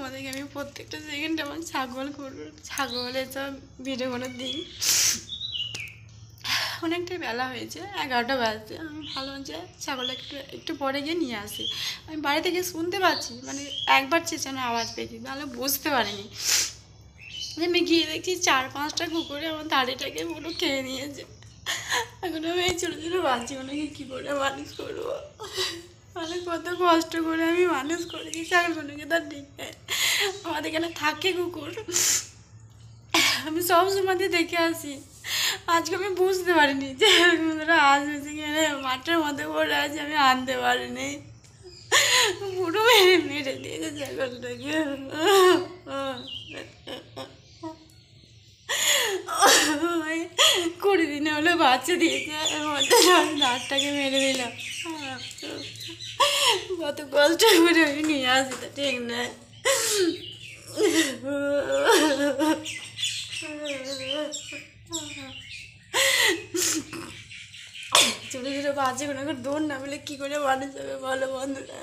তোমাদেরকে আমি প্রত্যেকটা সেকেন্ডে আমার ছাগলের সব ভিডিওগুলো দিই। অনেকটাই বেলা হয়েছে, 11টা বাজছে। আমি ভাবলাম যে ছাগলটা একটু পরে গিয়ে নিয়ে আসি। আমি বাড়ি থেকে শুনতে পাচ্ছি, মানে একবার চেঁচানো আওয়াজ পেয়েছি, তাহলে বুঝতে পারিনি। আমি গিয়ে দেখছি 4-5টা কুকুরে আমার দাড়িটাকে পুরো খেয়ে নিয়েছে। এখন আমি এই ছোটো ছোটো বাচ্চাগুলোকে কী করে মানুষ করবো? মানে কত কষ্ট করে আমি মানুষ করেছি ছাগলগুলোকে, তার ঠিক নেই। আমাদের এখানে থাকে কুকুর, আমি সব সময় দেখে আসি। আজকে আমি বুঝতে পারিনি যে আজ এখানে মাঠের মধ্যে পড়ে আছে, আমি আনতে পারিনি। পুরো মেরে দিয়েছে ছাগলটাকে। 20 দিনে হলো বাচ্চা দিয়েছে, দাঁতটাকে মেরে দিলাম। কত কষ্ট করে আমি নিয়ে আসি, তা ঠিক নয়। ছোটো ছোটো বাচ্চাগুলো দৌড় না পেলে কী করে মানুষ হবে বলো বন্ধুরা?